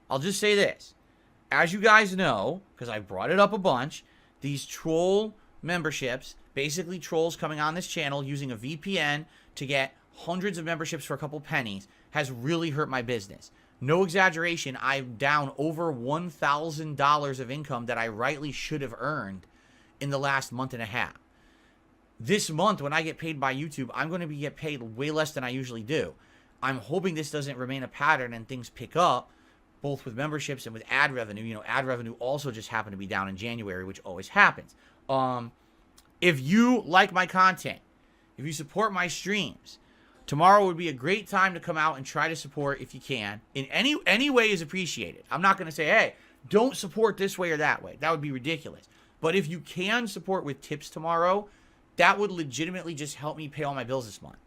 I'll just say this. As you guys know, because I brought it up a bunch, these troll memberships, basically trolls coming on this channel using a VPN to get hundreds of memberships for a couple pennies, has really hurt my business. No exaggeration, I'm down over $1,000 of income that I rightly should have earned in the last month and a half. This month, when I get paid by YouTube, I'm going to get paid way less than I usually do. I'm hoping this doesn't remain a pattern and things pick up, both with memberships and with ad revenue. You know, ad revenue also just happened to be down in January, which always happens. If you like my content, if you support my streams, tomorrow would be a great time to come out and try to support if you can. In any way is appreciated. I'm not going to say, hey, don't support this way or that way. That would be ridiculous. But if you can support with tips tomorrow, that would legitimately just help me pay all my bills this month.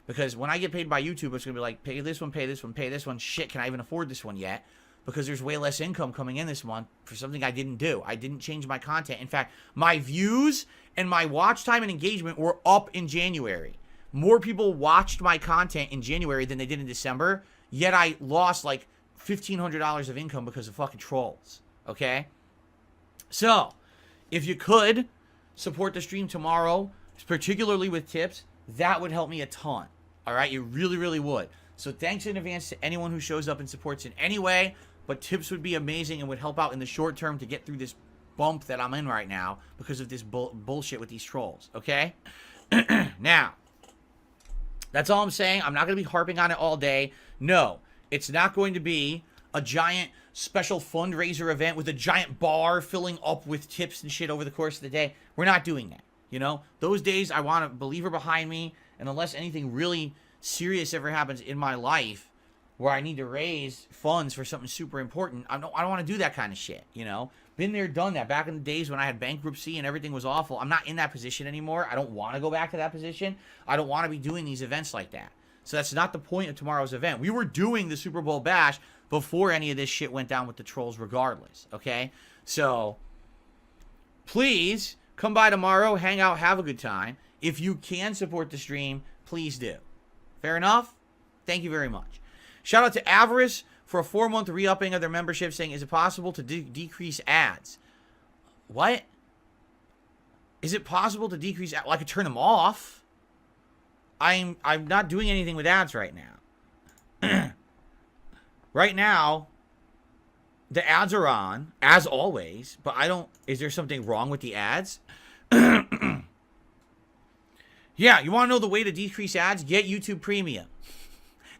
Because when I get paid by YouTube, it's going to be like, pay this one, pay this one, pay this one. Shit, can I even afford this one yet? Because there's way less income coming in this month for something I didn't do. I didn't change my content. In fact, my views and my watch time and engagement were up in January. More people watched my content in January than they did in December, yet I lost like $1,500 of income because of fucking trolls. Okay? So, if you could support the stream tomorrow, particularly with tips, that would help me a ton. All right? You really, really would. So thanks in advance to anyone who shows up and supports in any way, but tips would be amazing and would help out in the short term to get through this bump that I'm in right now because of this bullshit with these trolls. Okay? Now, that's all I'm saying. I'm not going to be harping on it all day. No, it's not going to be a giant special fundraiser event with a giant bar filling up with tips and shit over the course of the day. We're not doing that. You know, those days I want a believer behind me, and unless anything really serious ever happens in my life where I need to raise funds for something super important, I don't want to do that kind of shit, you know? Been there, done that. Back in the days when I had bankruptcy and everything was awful, I'm not in that position anymore. I don't want to go back to that position. I don't want to be doing these events like that. So that's not the point of tomorrow's event. We were doing the Super Bowl bash before any of this shit went down with the trolls regardless, okay? So, please come by tomorrow, hang out, have a good time. If you can support the stream, please do. Fair enough? Thank you very much. Shout out to Avarice for a 4-month re-upping of their membership, saying, is it possible to decrease ads? What? Is it possible to decrease ads? Well, I could turn them off. I'm not doing anything with ads right now. Right now, the ads are on, as always, but I don't... Is there something wrong with the ads? Yeah, you want to know the way to decrease ads? Get YouTube Premium.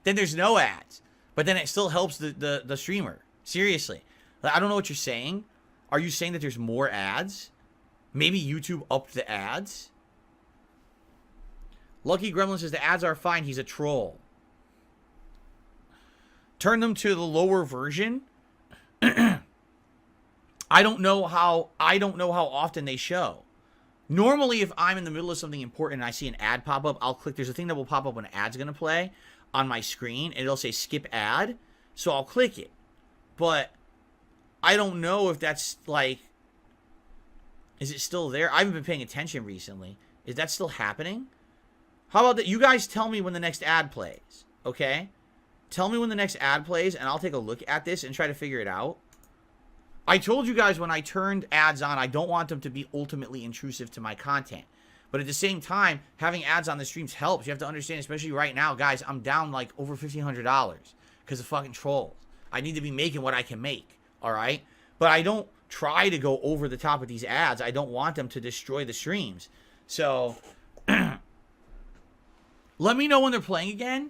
Then there's no ads. But then it still helps the streamer. Seriously. I don't know what you're saying. Are you saying that there's more ads? Maybe YouTube upped the ads? Lucky Gremlin says the ads are fine. He's a troll. Turn them to the lower version. I don't know how often they show. Normally, if I'm in the middle of something important and I see an ad pop up, I'll click. There's a thing that will pop up when an ad's going to play on my screen, and it'll say skip ad. So I'll click it. But I don't know if that's like... Is it still there? I haven't been paying attention recently. Is that still happening? How about that? You guys tell me when the next ad plays. Okay? Tell me when the next ad plays, and I'll take a look at this and try to figure it out. I told you guys when I turned ads on, I don't want them to be ultimately intrusive to my content. But at the same time, having ads on the streams helps. You have to understand, especially right now, guys, I'm down like over $1,500 because of fucking trolls. I need to be making what I can make, all right? But I don't try to go over the top of these ads. I don't want them to destroy the streams. So, let me know when they're playing again,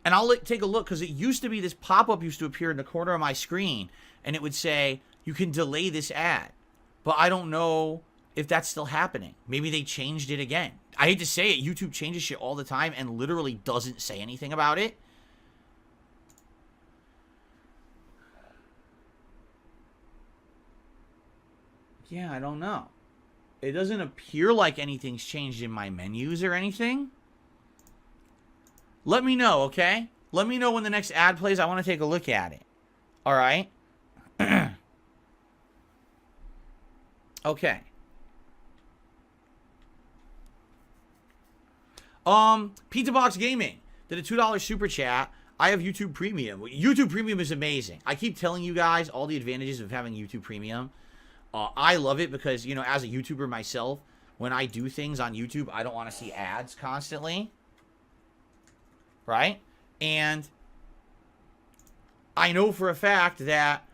and I'll take a look, because it used to be this pop-up used to appear in the corner of my screen, and it would say, you can delay this ad. But I don't know if that's still happening. Maybe they changed it again. I hate to say it, YouTube changes shit all the time and literally doesn't say anything about it. Yeah, I don't know. It doesn't appear like anything's changed in my menus or anything. Let me know, okay? Let me know when the next ad plays. I want to take a look at it. All right? Okay. Pizza Box Gaming did a $2 super chat. I have YouTube Premium. YouTube Premium is amazing. I keep telling you guys all the advantages of having YouTube Premium. I love it because, you know, as a YouTuber myself, when I do things on YouTube, I don't want to see ads constantly. Right? And I know for a fact that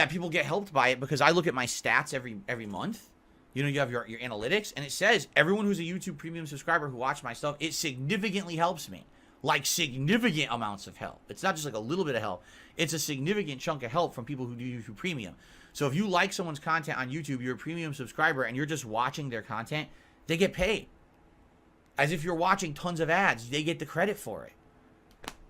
people get helped by it because I look at my stats every month. You know, you have your analytics, and it says everyone who's a YouTube Premium subscriber who watched my stuff, it significantly helps me. Like, significant amounts of help. It's not just like a little bit of help. It's a significant chunk of help from people who do YouTube Premium. So if you like someone's content on YouTube, you're a Premium subscriber, and you're just watching their content, they get paid. As if you're watching tons of ads, they get the credit for it.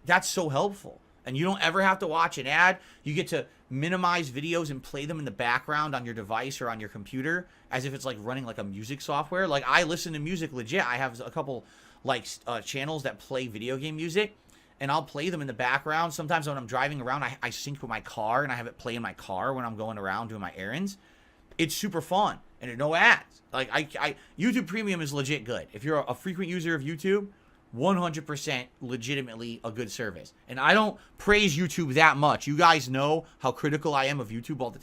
That's so helpful. And you don't ever have to watch an ad. You get to minimize videos and play them in the background on your device or on your computer as if it's like running like a music software. Like, I listen to music legit. I have a couple like channels that play video game music, and I'll play them in the background. Sometimes when I'm driving around, I sync with my car, and I have it play in my car when I'm going around doing my errands. It's super fun, and no ads. Like, YouTube Premium is legit good. If you're a frequent user of YouTube, 100% legitimately a good service. And I don't praise YouTube that much. You guys know how critical I am of YouTube all the time.